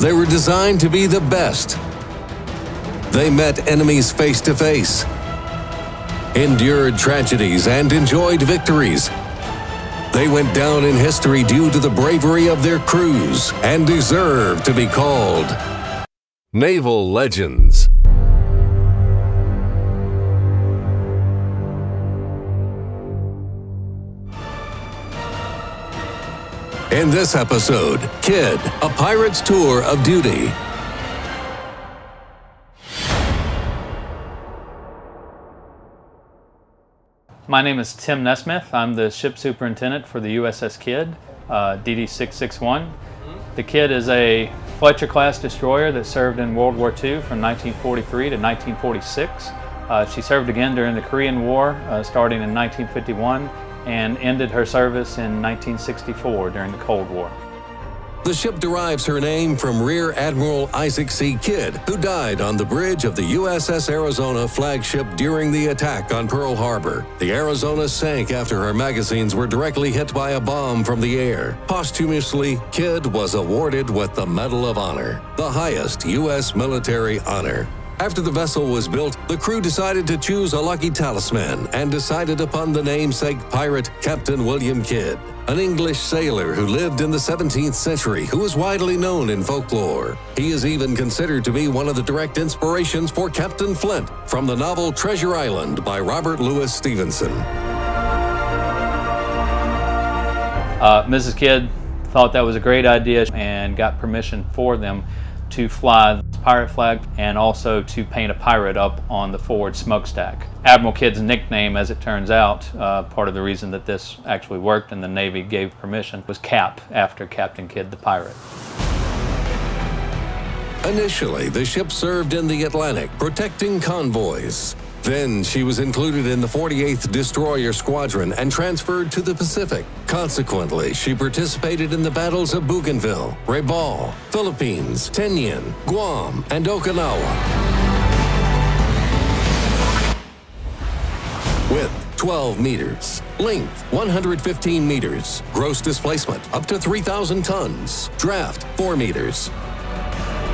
They were designed to be the best. They met enemies face to face, endured tragedies, and enjoyed victories. They went down in history due to the bravery of their crews and deserve to be called Naval Legends. In this episode, Kidd, a pirate's tour of duty. My name is Tim Nesmith. I'm the ship superintendent for the USS Kidd, DD 661. The Kidd is a Fletcher class destroyer that served in World War II from 1943 to 1946. She served again during the Korean War, starting in 1951, and ended her service in 1964 during the Cold War. The ship derives her name from Rear Admiral Isaac C. Kidd, who died on the bridge of the USS Arizona flagship during the attack on Pearl Harbor. The Arizona sank after her magazines were directly hit by a bomb from the air. Posthumously, Kidd was awarded with the Medal of Honor, the highest U.S. military honor. After the vessel was built, the crew decided to choose a lucky talisman and decided upon the namesake pirate Captain William Kidd, an English sailor who lived in the 17th century who is widely known in folklore. He is even considered to be one of the direct inspirations for Captain Flint from the novel Treasure Island by Robert Louis Stevenson. Mrs. Kidd thought that was a great idea and got permission for them to fly the pirate flag and also to paint a pirate up on the forward smokestack. Admiral Kidd's nickname, as it turns out, part of the reason that this actually worked and the Navy gave permission, was Cap, after Captain Kidd the pirate. Initially, the ship served in the Atlantic, protecting convoys. Then she was included in the 48th Destroyer Squadron and transferred to the Pacific. Consequently, she participated in the battles of Bougainville, Rabaul, Philippines, Tinian, Guam, and Okinawa. Width 12 meters, length 115 meters, gross displacement up to 3,000 tons, draft 4 meters.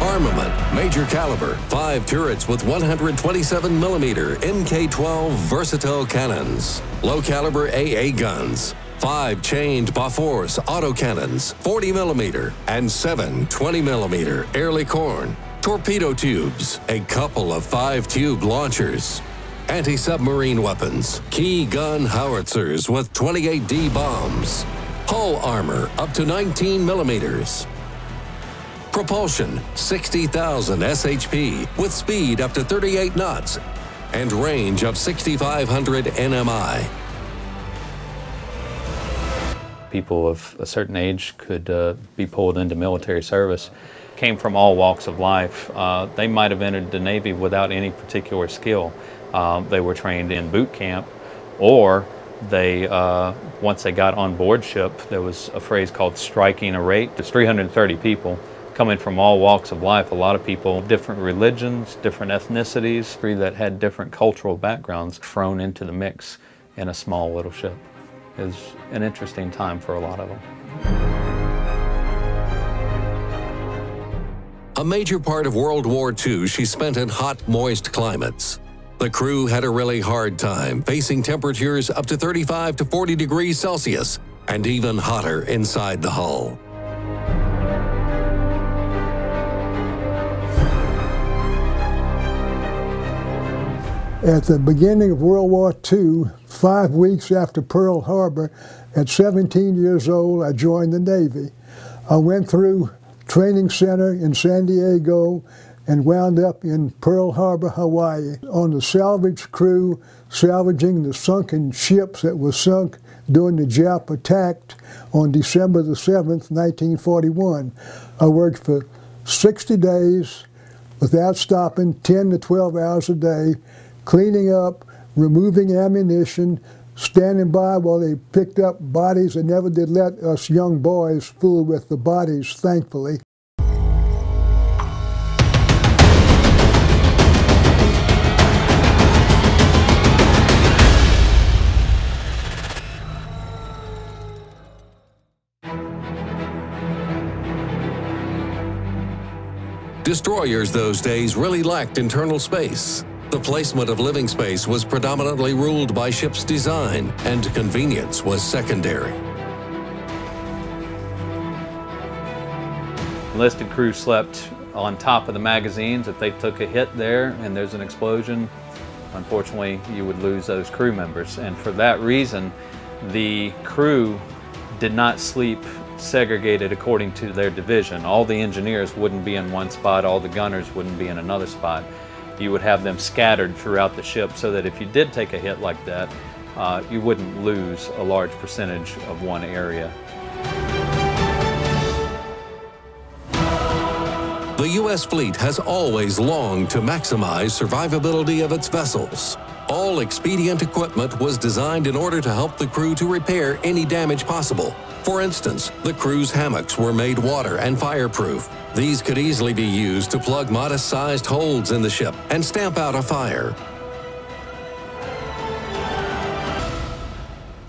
Armament, major caliber, 5 turrets with 127mm Mk-12 versatile cannons, low caliber AA guns, 5 chained Bofors autocannons, 40mm, and 7 20mm Ehrlichorn, torpedo tubes, a couple of 5-tube launchers, anti-submarine weapons, key gun howitzers with 28D bombs, hull armor up to 19mm. Propulsion, 60,000 shp, with speed up to 38 knots, and range of 6,500 nmi. People of a certain age could be pulled into military service, came from all walks of life. They might have entered the Navy without any particular skill. They were trained in boot camp, or they, once they got on board ship, there was a phrase called striking a rate. There's 330 people coming from all walks of life, a lot of people, different religions, different ethnicities, that had different cultural backgrounds thrown into the mix in a small little ship. It was an interesting time for a lot of them. A major part of World War II she spent in hot, moist climates. The crew had a really hard time, facing temperatures up to 35 to 40 degrees Celsius, and even hotter inside the hull. At the beginning of World War II, 5 weeks after Pearl Harbor, at 17 years old, I joined the Navy. I went through training center in San Diego and wound up in Pearl Harbor, Hawaii, on the salvage crew, salvaging the sunken ships that were sunk during the Jap attack on December the 7th, 1941. I worked for 60 days without stopping, 10 to 12 hours a day, cleaning up, removing ammunition, standing by while they picked up bodies. They never did let us young boys fool with the bodies, thankfully. Destroyers those days really lacked internal space. The placement of living space was predominantly ruled by ship's design, and convenience was secondary. Enlisted crew slept on top of the magazines. If they took a hit there and there's an explosion, unfortunately, you would lose those crew members. And for that reason, the crew did not sleep segregated according to their division. All the engineers wouldn't be in one spot, all the gunners wouldn't be in another spot. You would have them scattered throughout the ship so that if you did take a hit like that, you wouldn't lose a large percentage of one area. The U.S. fleet has always longed to maximize survivability of its vessels. All expedient equipment was designed in order to help the crew to repair any damage possible. For instance, the crew's hammocks were made water and fireproof. These could easily be used to plug modest-sized holes in the ship and stamp out a fire.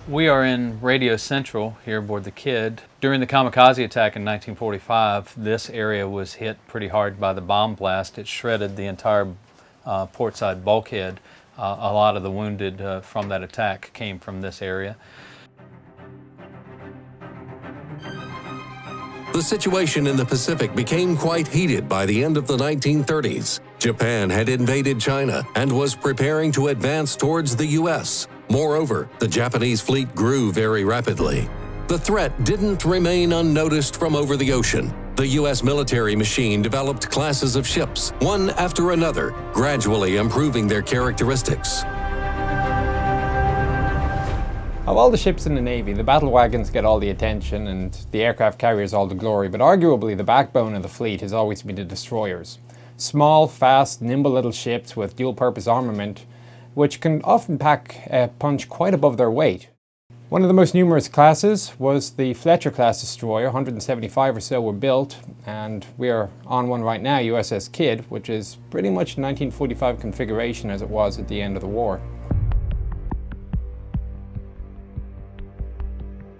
We are in Radio Central here aboard the Kidd. During the kamikaze attack in 1945, this area was hit pretty hard by the bomb blast. It shredded the entire portside bulkhead. A lot of the wounded from that attack came from this area. The situation in the Pacific became quite heated by the end of the 1930s. Japan had invaded China and was preparing to advance towards the U.S. Moreover, the Japanese fleet grew very rapidly. The threat didn't remain unnoticed from over the ocean. The U.S. military machine developed classes of ships, one after another, gradually improving their characteristics. Of all the ships in the Navy, the battle wagons get all the attention and the aircraft carriers all the glory, but arguably the backbone of the fleet has always been the destroyers. Small, fast, nimble little ships with dual-purpose armament, which can often pack a punch quite above their weight. One of the most numerous classes was the Fletcher class destroyer. 175 or so were built, and we are on one right now, USS Kidd, which is pretty much 1945 configuration as it was at the end of the war.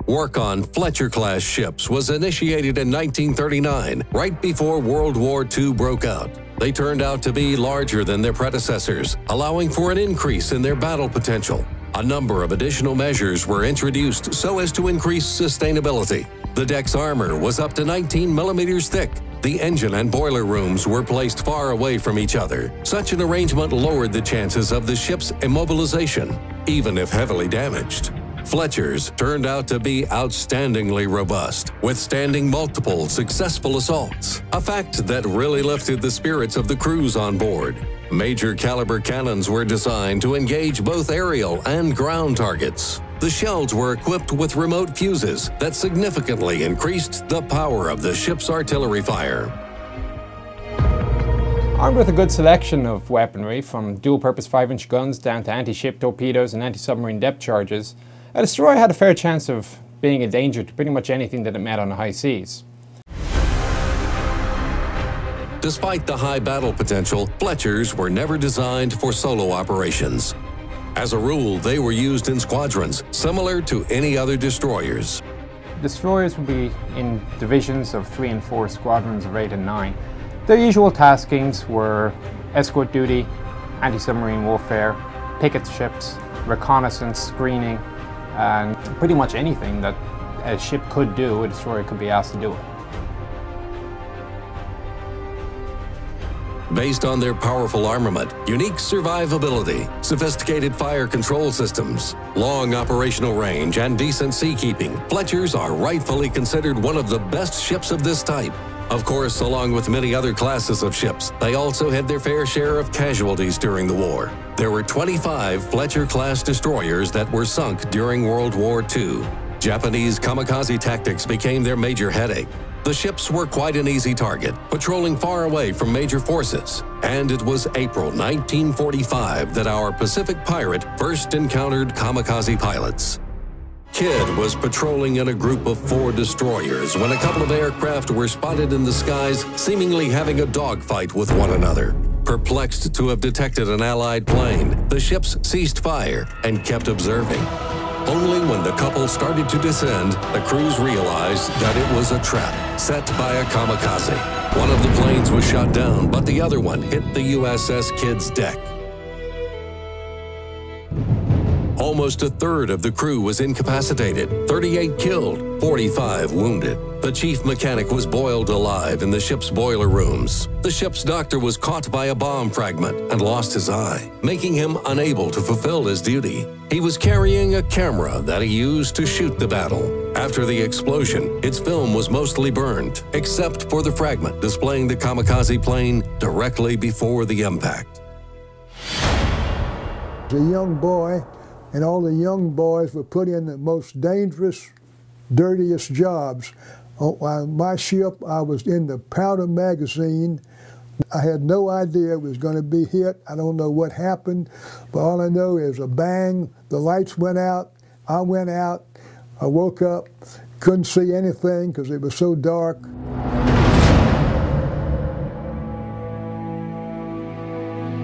Work on Fletcher-class ships was initiated in 1939, right before World War II broke out. They turned out to be larger than their predecessors, allowing for an increase in their battle potential. A number of additional measures were introduced so as to increase sustainability. The deck's armor was up to 19 millimeters thick. The engine and boiler rooms were placed far away from each other. Such an arrangement lowered the chances of the ship's immobilization, even if heavily damaged. Fletchers turned out to be outstandingly robust, withstanding multiple successful assaults, a fact that really lifted the spirits of the crews on board. Major caliber cannons were designed to engage both aerial and ground targets. The shells were equipped with remote fuses that significantly increased the power of the ship's artillery fire. Armed with a good selection of weaponry, from dual-purpose 5-inch guns down to anti-ship torpedoes and anti-submarine depth charges, a destroyer had a fair chance of being a danger to pretty much anything that it met on the high seas. Despite the high battle potential, Fletchers were never designed for solo operations. As a rule, they were used in squadrons, similar to any other destroyers. Destroyers would be in divisions of 3 and 4, squadrons of 8 and 9. Their usual taskings were escort duty, anti-submarine warfare, picket ships, reconnaissance, screening, and pretty much anything that a ship could do, a destroyer could be asked to do it. Based on their powerful armament, unique survivability, sophisticated fire control systems, long operational range, and decent seakeeping, Fletchers are rightfully considered one of the best ships of this type. Of course, along with many other classes of ships, they also had their fair share of casualties during the war. There were 25 Fletcher-class destroyers that were sunk during World War II. Japanese kamikaze tactics became their major headache. The ships were quite an easy target, patrolling far away from major forces. And it was April 1945 that our Pacific pirate first encountered kamikaze pilots. Kidd was patrolling in a group of 4 destroyers when a couple of aircraft were spotted in the skies, seemingly having a dogfight with one another. Perplexed to have detected an Allied plane, the ships ceased fire and kept observing. Only when the couple started to descend, the crews realized that it was a trap set by a kamikaze. One of the planes was shot down, but the other one hit the USS Kidd's deck. Almost a third of the crew was incapacitated, 38 killed, 45 wounded. The chief mechanic was boiled alive in the ship's boiler rooms. The ship's doctor was caught by a bomb fragment and lost his eye, making him unable to fulfill his duty. He was carrying a camera that he used to shoot the battle. After the explosion, its film was mostly burned, except for the fragment displaying the kamikaze plane directly before the impact. As a young boy, and all the young boys were put in the most dangerous, dirtiest jobs. On my ship, I was in the powder magazine. I had no idea it was going to be hit. I don't know what happened, but all I know is a bang, the lights went out, I went out, I woke up, couldn't see anything because it was so dark.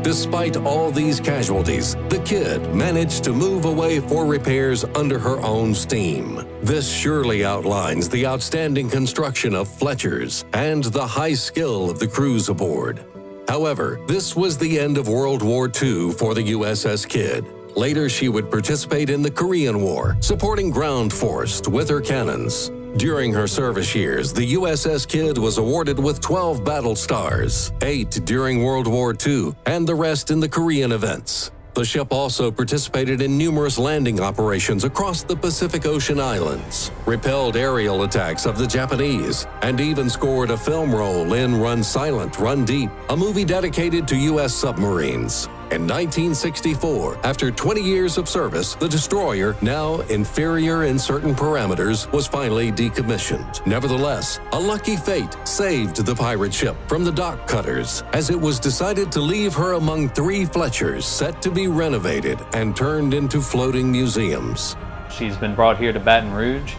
Despite all these casualties, the Kidd managed to move away for repairs under her own steam. This surely outlines the outstanding construction of Fletchers and the high skill of the crews aboard. However, this was the end of World War II for the USS Kidd. Later, she would participate in the Korean War, supporting ground force with her cannons. During her service years, the USS Kidd was awarded with 12 battle stars, 8 during World War II, and the rest in the Korean events. The ship also participated in numerous landing operations across the Pacific Ocean islands, repelled aerial attacks of the Japanese, and even scored a film role in Run Silent, Run Deep, a movie dedicated to U.S. submarines. In 1964, after 20 years of service, the destroyer, now inferior in certain parameters, was finally decommissioned. Nevertheless, a lucky fate saved the pirate ship from the dock cutters, as it was decided to leave her among 3 Fletchers set to be renovated and turned into floating museums. She's been brought here to Baton Rouge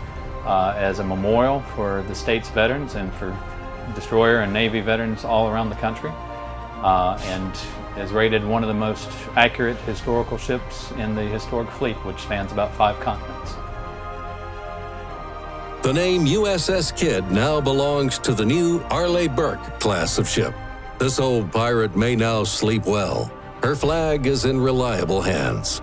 as a memorial for the state's veterans and for destroyer and Navy veterans all around the country, and is rated one of the most accurate historical ships in the historic fleet, which spans about 5 continents. The name USS Kidd now belongs to the new Arleigh Burke class of ship. This old pirate may now sleep well. Her flag is in reliable hands.